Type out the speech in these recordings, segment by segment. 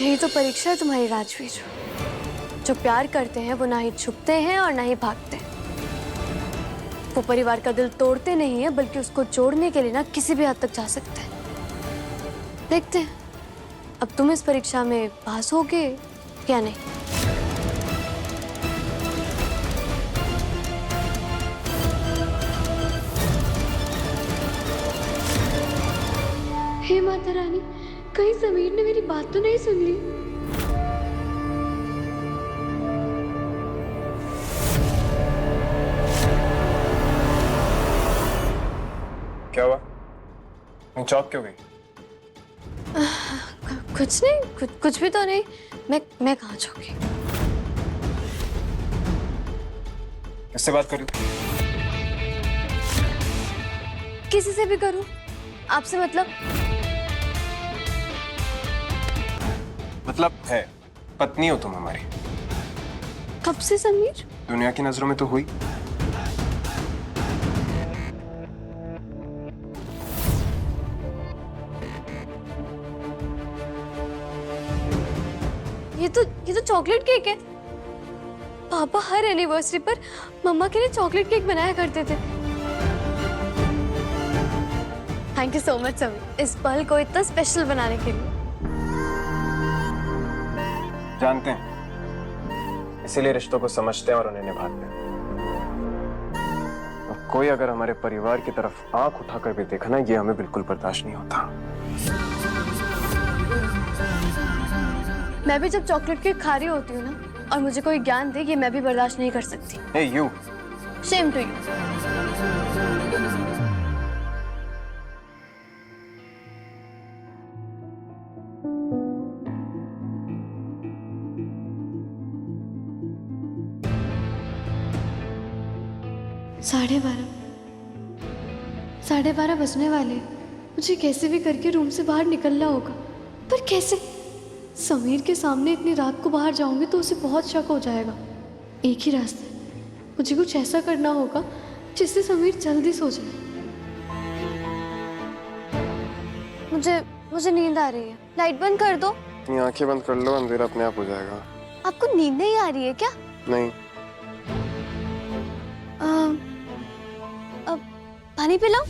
यही तो परीक्षा है तुम्हारी राजवीर। जो प्यार करते हैं वो ना ही छुपते हैं और ना ही भागते। वो परिवार का दिल तोड़ते नहीं है, बल्कि उसको जोड़ने के लिए ना किसी भी हद तक जा सकते हैं। देखते हैं अब तुम इस परीक्षा में पास होगे या नहीं। हे माता रानी, कहीं समीर ने मेरी बात तो नहीं सुन ली। क्या हुआ? तुम चौंक क्यों गई? कुछ नहीं, कुछ भी तो नहीं। मैं कहाँ चौंकी? किससे बात कर रही हो? किसी से भी करूं, आपसे मतलब है, पत्नी हो तुम हमारी। कब से समीर? दुनिया की नजरों में तो हुई। ये तो चॉकलेट केक है। पापा हर एनिवर्सरी पर मम्मा के लिए चॉकलेट केक बनाया करते थे। Thank you so much Sameer, इस पल को इतना स्पेशल बनाने के लिए। जानते हैं, इसीलिए रिश्तों को समझते हैं और उन्हें निभाते हैं। और कोई अगर हमारे परिवार की तरफ आंख उठाकर भी देखा ना, ये हमें बिल्कुल बर्दाश्त नहीं होता। मैं भी जब चॉकलेट केक खा रही होती हूँ ना, और मुझे कोई ज्ञान दे, ये मैं भी बर्दाश्त नहीं कर सकती। Hey, you. Same to you. साढ़े बारह बजने वाले। मुझे कैसे भी करके रूम से बाहर निकलना होगा, पर कैसे? समीर के सामने इतनी रात को बाहर जाऊंगी तो उसे बहुत शक हो जाएगा। एक ही रास्ता है, मुझे कुछ ऐसा करना होगा जिससे समीर जल्दी सो जाए। मुझे नींद आ रही है, लाइट बंद कर दो। अपनी आंखें बंद कर लो, अंधेरा अपने आप हो जाएगा। आपको नींद नहीं आ रही है क्या? नहीं। अब पानी पिलाओ।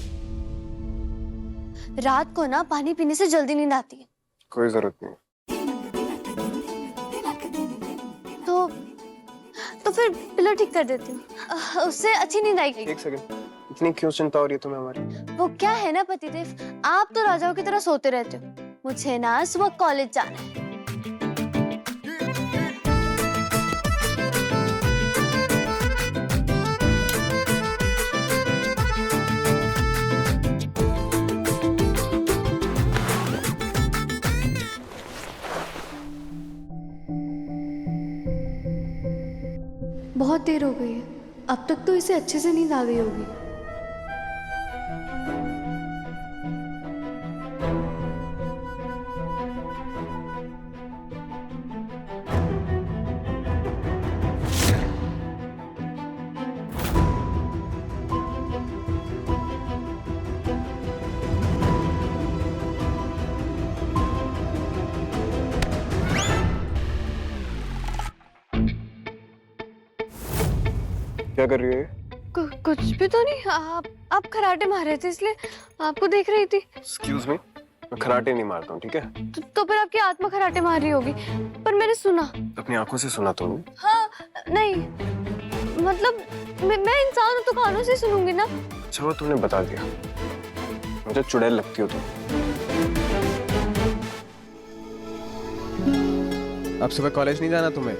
रात को ना पानी पीने से जल्दी नींद आती है। कोई जरूरत नहीं। तो फिर पिलो ठीक कर देती हूँ, उससे अच्छी नींद आएगी। एक सेकंड, इतनी क्यों चिंता हो रही है तुम्हें हमारी? वो क्या है ना पतिदेव, आप तो राजाओं की तरह सोते रहते हो, मुझे ना सुबह कॉलेज जाना है। बहुत देर हो गई है, अब तक तो इसे अच्छे से नींद आ गई होगी। क्या कर रही है? कुछ भी तो नहीं। आप खराटे मार रहे थे इसलिए आपको देख रही थी। एक्सक्यूज मी, मैं खराटे नहीं मारता हूँ, ठीक है? तो फिर आपकी आत्मा खराटे मार रही होगी, पर मैंने सुना। अपनी आंखों से सुना तुमने? हाँ, नहीं मतलब मैं इंसान हूँ तो कानों से सुनूंगी ना। अच्छा वो तुमने बता दिया, मुझे चुड़ैल लगती हो तुम। अब सुबह कॉलेज नहीं जाना तुम्हें?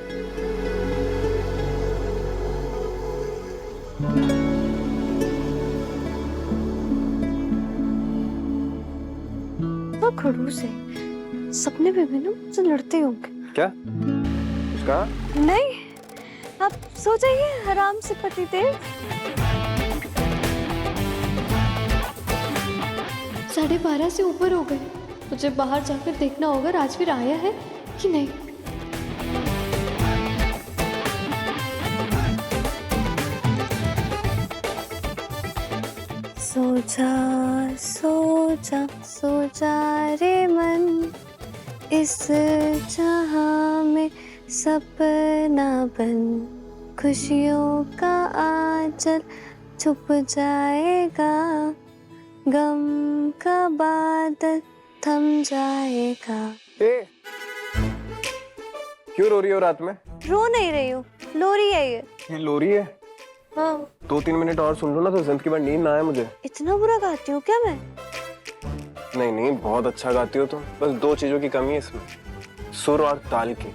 वो खड़ूस है, सपने में भी ना मुझसे लड़ते होंगे। क्या? कुछ कहा? नहीं, आप सो जाइए आराम से पतिदेव। 12:30 से ऊपर हो गए, मुझे बाहर जाकर देखना होगा राजवीर आया है कि नहीं। सो जा रे मन, इस जहां में सपना बन खुशियों का आंचल छुप जाएगा, गम का बादल थम जाएगा। ए, क्यों रो रही हो रात में? रो नहीं रही हूँ, लोरी है ये लोरी है? हाँ। 2-3 मिनट और सुन लो ना तो जिंदगी भर नींद ना आए मुझे। इतना बुरा गाती हूँ क्या मैं? नहीं नहीं, बहुत अच्छा गाती हो तुम। बस 2 चीजों की कमी है इसमें, सुर और ताल की।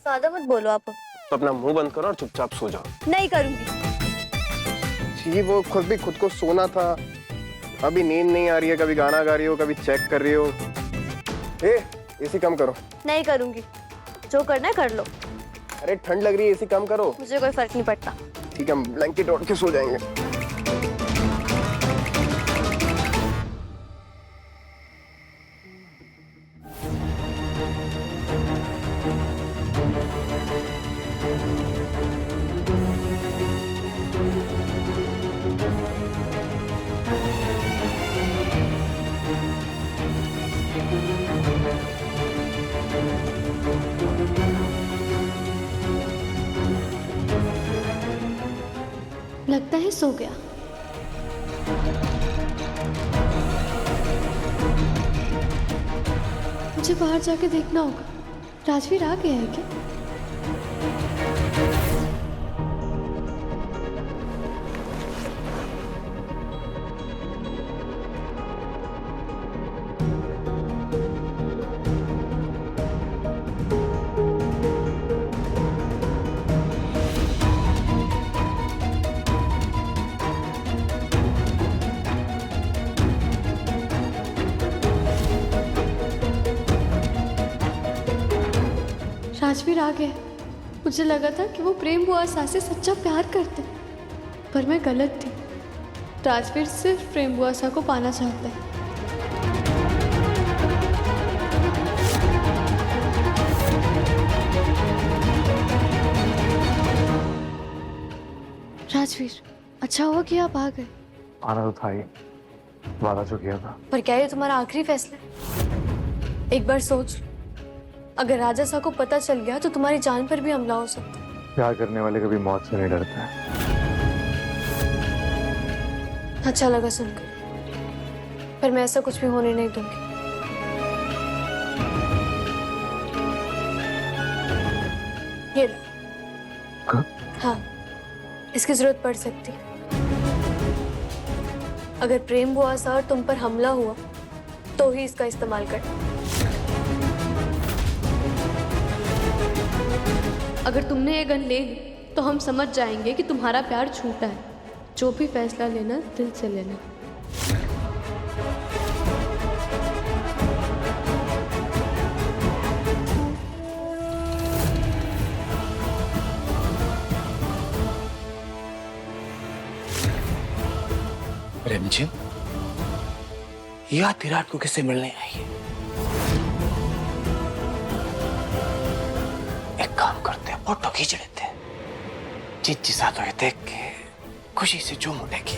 ज्यादा मत बोलो आप। तो अपना मुंह बंद करो और चुपचाप सो जाओ। नहीं करूंगी। जी वो खुद को सोना था, अभी नींद नहीं आ रही है, कभी गाना गा रही हो, कभी चेक कर रही हो। एसी कम करो। नहीं करूंगी, जो करना है कर लो। अरे ठंड लग रही है, एसी कम करो। मुझे कोई फर्क नहीं पड़ता। ठीक है, हम ब्लैंकेट ओढ़ के सो जाएंगे। लगता है सो गया। मुझे बाहर जाके देखना होगा, राजवीर आ गया है क्या? राजवीर आ गया। मुझे लगा था कि वो प्रेम बुआ सा से सच्चा प्यार करते, पर मैं गलत थी। राजवीर सिर्फ प्रेम बुआ सा को पाना चाहता है। राजवीर, अच्छा हुआ कि आप आ गए। आना तो था ही, वादा जो किया था। पर क्या ये तुम्हारा आखिरी फैसला है? एक बार सोच लो, अगर राजा सा को पता चल गया तो तुम्हारी जान पर भी हमला हो सकता है। प्यार करने वाले कभी मौत से नहीं डरते हैं। अच्छा लगा सुनकर, पर मैं ऐसा कुछ भी होने नहीं दूंगी। ये लो। हाँ, इसकी जरूरत पड़ सकती है। अगर प्रेम बुआ सा और तुम पर हमला हुआ तो ही इसका इस्तेमाल कर। अगर तुमने ये गन ले ली तो हम समझ जाएंगे कि तुम्हारा प्यार झूठा है। जो भी फैसला लेना दिल से लेना। रिमझिम, ये आधी रात को किससे मिलने आई है? एक काम करते हैं, फोटो खींच लेते हैं। चिच्ची साथ हुए देख के खुशी से चूम उठेगी।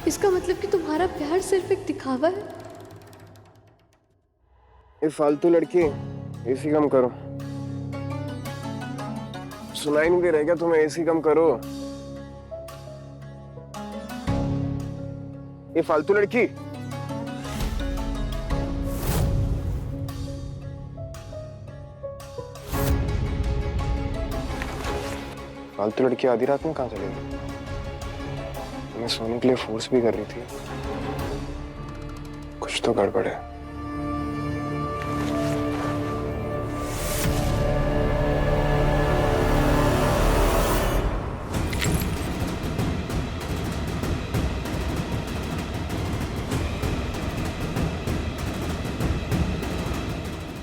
इसका मतलब कि तुम्हारा प्यार सिर्फ एक दिखावा है। ये फालतू लड़की, एसी कम करो। सुनाई नहीं दे रहा क्या तुम्हें? एसी कम करो। ये फालतू लड़की। फालतू लड़की आधी रात में कहाँ चली गई? मैं सोने के लिए फोर्स भी कर रही थी। कुछ तो गड़बड़ है।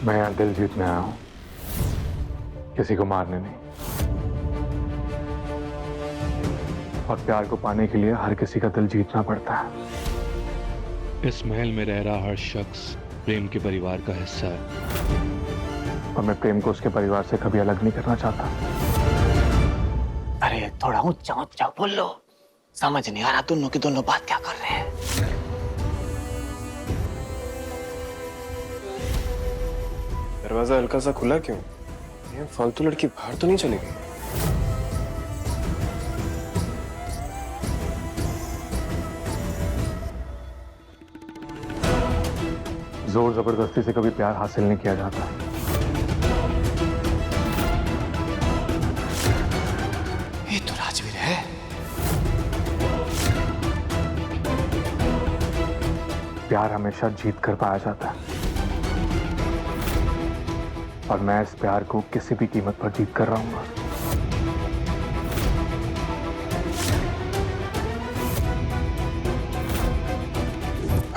मैं यहाँ दिल जीतने आया हूँ, किसी को मारने नहीं। और प्यार को पाने के लिए हर किसी का दिल जीतना पड़ता है। इस महल में रह रहा हर शख्स प्रेम के परिवार का हिस्सा है। और मैं प्रेम को उसके परिवार से कभी अलग नहीं करना चाहता। अरे थोड़ा ऊंचा ऊंचा बोल लो, समझ नहीं आ रहा दोनों के दोनों बात क्या कर रहे हैं। दरवाजा हल्का सा खुला क्यों? ये फालतू लड़की बाहर तो नहीं चली गई? जोर जबरदस्ती से कभी प्यार हासिल नहीं किया जाता। ये तो राजवीर है। प्यार हमेशा जीत कर पाया जाता है, और मैं इस प्यार को किसी भी कीमत पर जीत कर रहूंगा।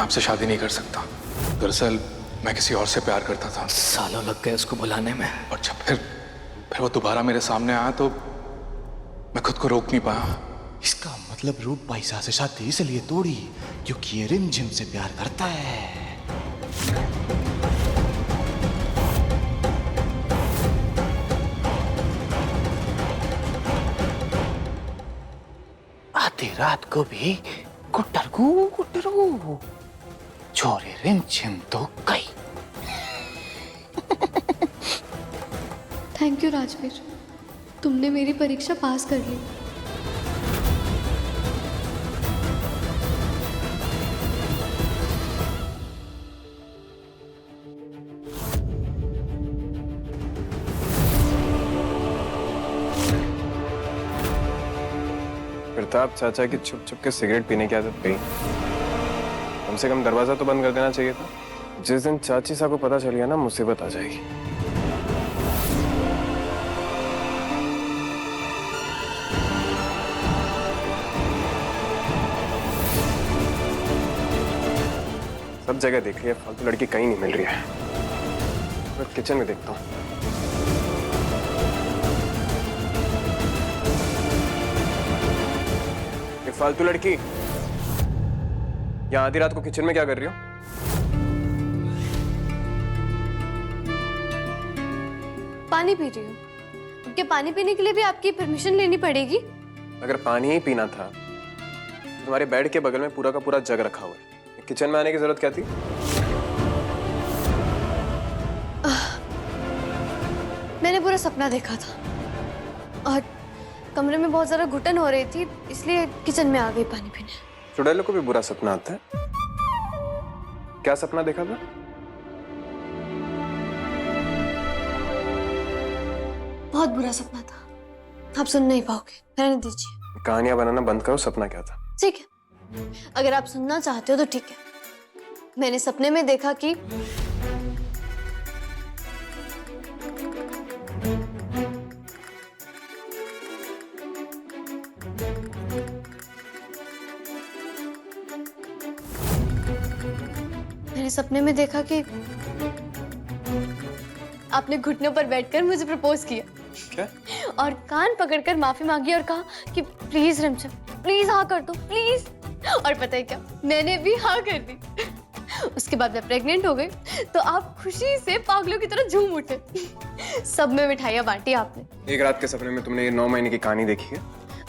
आपसे शादी नहीं कर सकता। दरअसल मैं किसी और से प्यार करता था, सालों लग गए उसको बुलाने में। और जब फिर वो दोबारा मेरे सामने आया तो मैं खुद को रोक नहीं पाया। इसका मतलब रूप पैसा से शादी इसलिए तोड़ी क्योंकि ये रिमझिम से प्यार करता है। आधी रात को भी कुटरगू छोरे रिमझिम तो गई। थैंक यू राजवीर, तुमने मेरी परीक्षा पास कर ली। प्रताप चाचा की छुप छुप के सिगरेट पीने की आदत गई। कम से कम दरवाजा तो बंद कर देना चाहिए था। जिस दिन चाची साहब को पता चल गया ना, मुसीबत आ जाएगी। सब जगह देख लिया, फालतू लड़की कहीं नहीं मिल रही है। मैं किचन में देखता हूँ। ये फालतू लड़की यहाँ आधी रात को किचन में क्या कर रही हो? पानी पी रही हूँ। आपके पानी पीने के लिए भी आपकी परमिशन लेनी पड़ेगी। अगर पानी ही पीना था तो तुम्हारे बेड के बगल में पूरा का पूरा जग रखा हुआ है। किचन में आने की जरूरत क्या थी? मैंने पूरा सपना देखा था और कमरे में बहुत ज्यादा घुटन हो रही थी, इसलिए किचन में आ गई पानी पीने। चुड़ैलों को भी बुरा सपना आता है। क्या सपना देखा था? बहुत बुरा सपना था, आप सुन नहीं पाओगे, रहने दीजिए। कहानियां बनाना बंद करो। सपना क्या था? ठीक है, अगर आप सुनना चाहते हो तो ठीक है। मैंने सपने में देखा कि सपने में देखा कि आपने घुटनों पर बैठकर मुझे प्रपोज किया। क्या? और कान पकड़कर माफी मांगी और कहा कि प्लीज रिमझिम, प्लीज हाँ कर दो प्लीज। और पता है क्या, मैंने भी हाँ कर दी। उसके बाद मैं प्रेग्नेंट हो गई तो आप खुशी से पागलों की तरह झूम उठे। सब में मिठाइयाँ बांटी आपने। एक रात के सपने में तुमने ये 9 महीने की कहानी देखी है?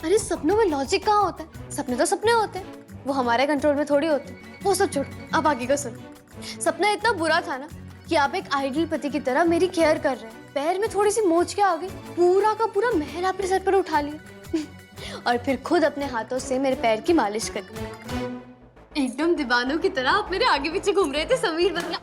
अरे सपनों में लॉजिक कहाँ होता है? सपने तो सपने होते हैं, वो हमारे कंट्रोल में थोड़ी होते। वो सब छोड़ो, अब आगे का सुनो। सपना इतना बुरा था ना कि आप एक आइडियल पति की तरह मेरी केयर कर रहे हैं। पैर में थोड़ी सी मोच के आ गई, पूरा का पूरा महल आपने सर पर उठा लिया। और फिर खुद अपने हाथों से मेरे पैर की मालिश कर दी। एकदम दीवानों की तरह आप मेरे आगे पीछे घूम रहे थे समीर बदला।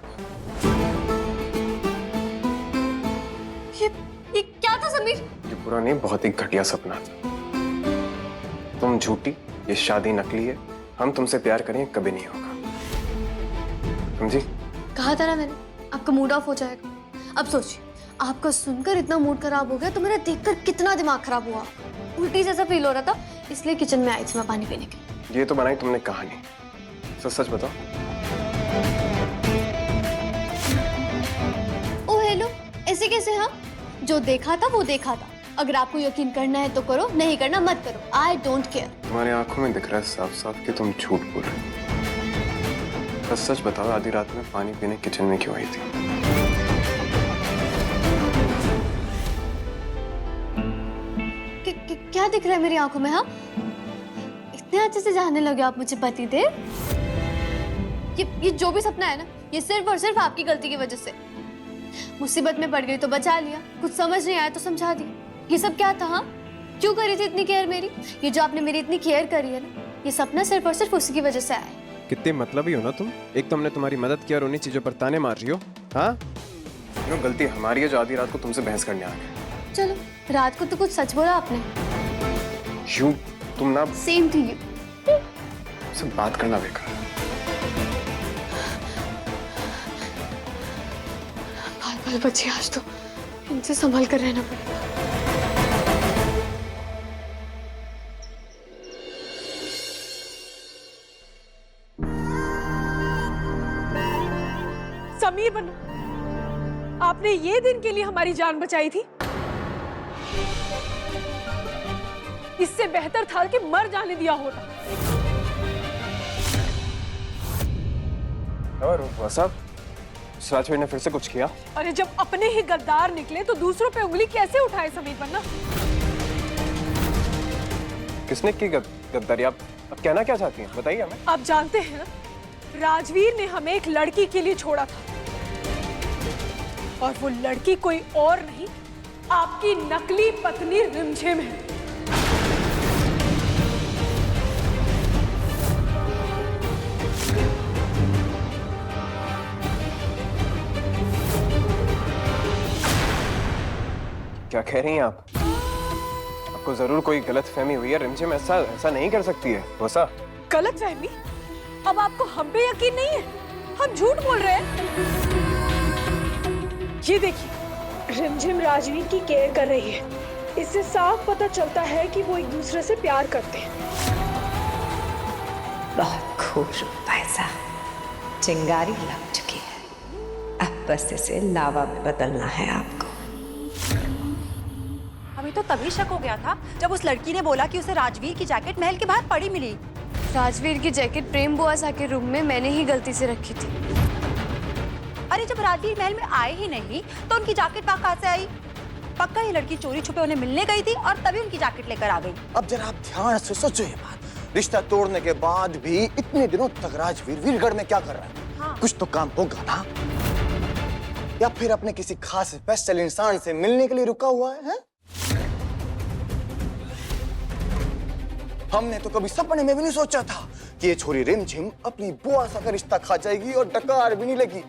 ये क्या था समीर? ये बुरा नहीं, बहुत ही घटिया सपना था। तुम झूठी, ये शादी नकली है। हम तुमसे प्यार करें कभी नहीं होगा, समझी? कहा था ना मैंने, आपका मूड ऑफ हो जाएगा। अब सोचिए, आपका सुनकर इतना मूड खराब हो गया तो मेरा देखकर कितना दिमाग खराब हुआ। उल्टी जैसा फील हो रहा था, इसलिए किचन में आई थी मैं पानी पीने के लिए। ये तो बनाई तुमने कहानी, सच बताओ। ओ हेलो, ऐसे कैसे? हाँ, जो देखा था वो देखा था। अगर आपको यकीन करना है तो करो, नहीं करना मत करो। I don't care. तुम्हारी आंखों में दिख रहा है साफ साफ कि तुम झूठ बोल रहे हो। बस सच बताओ, आधी रात में पानी पीने किचन में क्यों आई थी? क्या दिख रहा है मेरी आंखों में? हाँ, इतने अच्छे से जानने लगे आप मुझे पति देव। ये जो भी सपना है ना, ये सिर्फ और सिर्फ आपकी गलती की वजह से। मुसीबत में पड़ गई तो बचा लिया, कुछ समझ नहीं आया तो समझा दिया। ये सब क्या था? हाँ, क्यों करी थी इतनी केयर मेरी? ये जो आपने मेरी इतनी केयर करी है ना, ये सपना सिर्फ और सिर्फ उसी की वजह से आया है। कितने मतलबी हो ना तुम। एक तो हमने तुम्हारी मदद की और उन्हीं चीजों पर ताने मार रही हो। हाँ, गलती हमारी है जो आधी रात को तुमसे बहस करने आ गए। चलो, रात को तो कुछ सच बोला आपने। यूं तुम ना सेम टू यू। सब बात करना बेकार। बाल बच्चे आज तो इनसे संभल कर रहना पड़ेगा। समीर बनो, आपने ये दिन के लिए हमारी जान बचाई थी। इससे बेहतर था कि मर जाने दिया होता। और साहब, राजवीर ने फिर से कुछ किया? अरे जब अपने ही गद्दार निकले तो दूसरों पे उंगली कैसे उठाए समीर बन्ना? किसने की गद्दारी? आप कहना क्या चाहती हैं? बताइए हमें। आप जानते हैं ना, राजवीर ने हमें एक लड़की के लिए छोड़ा था, और वो लड़की कोई और नहीं, आपकी नकली पत्नी रिमझिम है। क्या कह रही हैं आप? आपको जरूर कोई गलतफहमी हुई है। रिमझिम ऐसा नहीं कर सकती है। वसा गलतफहमी? अब आपको हम पे यकीन नहीं है? हम झूठ बोल रहे हैं? ये देखिए, रिमझिम राजवीर की केयर कर रही है। इससे साफ पता चलता है कि वो एक दूसरे से प्यार करते हैं। बहुत खूब भाई साहब, चिंगारी लग चुकी है। अब बस इसे लावा में बदलना है आपको। हमें तो तभी शक हो गया था जब उस लड़की ने बोला कि उसे राजवीर की जैकेट महल के बाहर पड़ी मिली। राजवीर की जैकेट प्रेम बुआ सा के रूम में मैंने ही गलती से रखी थी। अरे जब राजवीर महल में आए ही नहीं तो उनकी जैकेट वहाँ कहाँ से आई? पक्का ये लड़की चोरी छुपे उन्हें मिलने गई थी और तभी उनकी जैकेट लेकर आ गई। अब जरा आप ध्यान से सोचो ये बात। रिश्ता तोड़ने के बाद भी इतने दिनों तक राजवीर वीरगढ़ में क्या कर रहा है? हाँ। कुछ तो काम होगा ना? या फिर अपने किसी खास स्पेशल इंसान से मिलने के लिए रुका हुआ है? हमने तो कभी सपने में भी नहीं सोचा था कि ये छोरी रिमझिम अपनी बुआ सा का रिश्ता खा जाएगी और डकार भी नहीं लगी।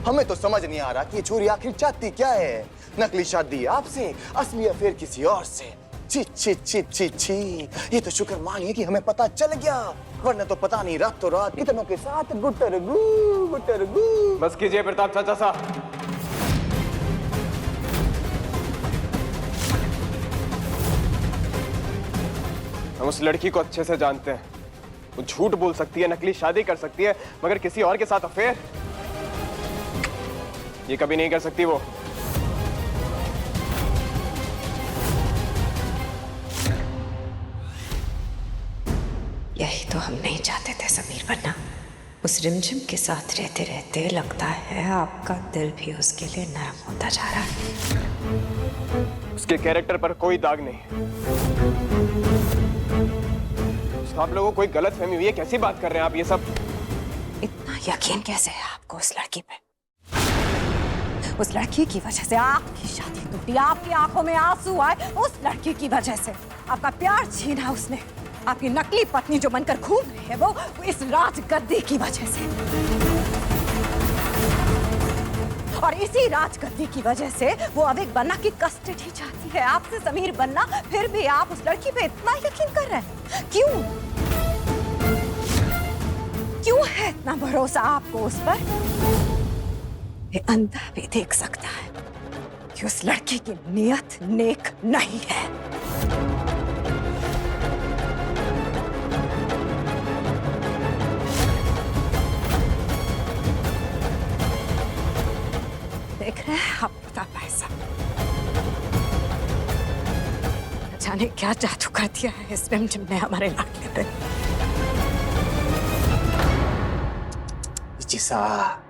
हमें तो समझ नहीं आ रहा कि ये छोरी आखिर चाहती क्या है। नकली शादी आपसे, असली अफेयर किसी और से। छी छी छी छी छी। ये तो शुक्र मानिए कि हमें पता चल गया, वरना तो पता नहीं रातों रात कितनों के साथ गुटर गू गुटर गू। बस कीजिए प्रताप चाचा साहब। हम उस लड़की को अच्छे से जानते हैं। वो झूठ बोल सकती है, नकली शादी कर सकती है, मगर किसी और के साथ अफेयर ये कभी नहीं कर सकती वो। यही तो हम नहीं चाहते थे समीर बन्ना। उस रिमझिम के साथ रहते रहते लगता है आपका दिल भी उसके लिए नरम होता जा रहा है। उसके कैरेक्टर पर कोई दाग नहीं। आप लोगों को कोई गलतफहमी हुई है? कैसी बात कर रहे हैं आप ये सब? इतना यकीन कैसे है आपको उस लड़की पे? उस लड़की की वजह से आपकी शादी टूटी, आपकी आंखों में आंसू आए। उस लड़की की वजह से आपका प्यार छीना उसने। आपकी नकली पत्नी जो बनकर घूम रही है वो इस राजगद्दी की वजह से, और इसी राजगद्दी की वजह से वो अविक बन्ना की कस्टडी चाहती है आपसे समीर बन्ना। फिर भी आप उस लड़की पे इतना यकीन कर रहे हैं? क्यों? क्यों है इतना भरोसा आपको उस पर? ये अंधा भी देख सकता है कि उस लड़की की नीयत नेक नहीं है। देख रहे हैं आप प्रताप भाई साहब, जाने क्या जादू कर दिया है इस रिमझिम ने हमारे लाडले पे। साहब,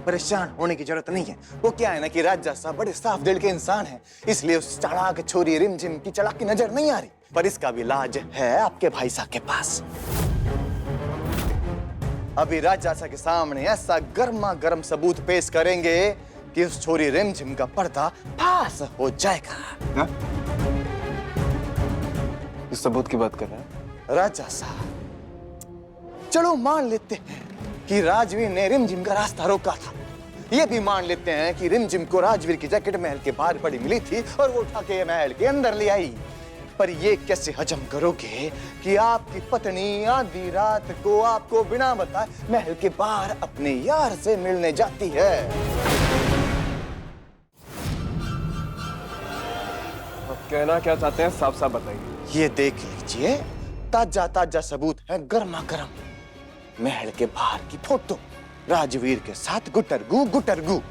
परेशान होने की जरूरत नहीं है। वो क्या है ना कि राजा साहब बड़े साफ दिल के इंसान हैं, इसलिए उस चालाक छोरी रिमझिम की चालाकी नजर नहीं आ रही। पर इसका भी इलाज है आपके भाई साहब के पास। अभी राजा साहब के सामने ऐसा गर्मा गर्म सबूत पेश करेंगे कि उस छोरी रिमझिम का पर्दा फास हो जाएगा। इस सबूत की बात कर रहे हैं? राजा साहब, चलो मान लेते हैं कि राजवीर ने रिमझिम का रास्ता रोका था। ये भी मान लेते हैं कि रिमझिम को राजवीर की जैकेट महल के बाहर पड़ी मिली थी और वो उठा के महल के अंदर ले आई। पर ये कैसे हजम करोगे कि आपकी पत्नी आधी रात को आपको बिना बताए महल के बाहर अपने यार से मिलने जाती है? अब कहना क्या चाहते हैं साफ साफ बताइए। ये देख लीजिए, ताजा ताजा सबूत है, गर्मा गर्म। महल के बाहर की फोटो, राजवीर के साथ गुटरगू गुटरगू।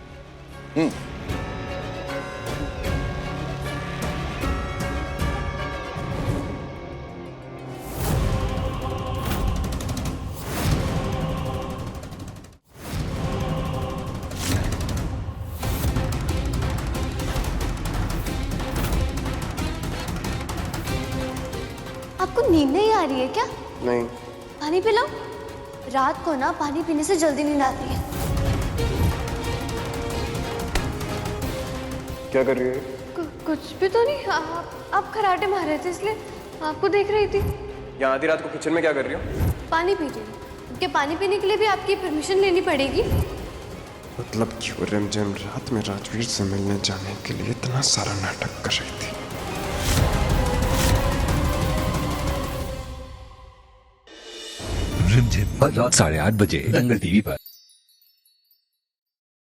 आपको नींद नहीं आ रही है क्या? नहीं। पानी पिलाओ। रात को ना पानी पीने से जल्दी नींद आती है। क्या कर रही है? कुछ भी तो नहीं। आप खराटे मार रहे थे इसलिए आपको देख रही थी। यहाँ आधी रात को किचन में क्या कर रही हो? पानी पी रही हूँ। क्या पानी पीने के लिए भी आपकी परमिशन लेनी पड़ेगी? मतलब क्यों रिमझिम रात में राजवीर से मिलने जाने के लिए इतना सारा नाटक कर रही थी? रिमझिम, रात 8:30 बजे दंगल टीवी पर।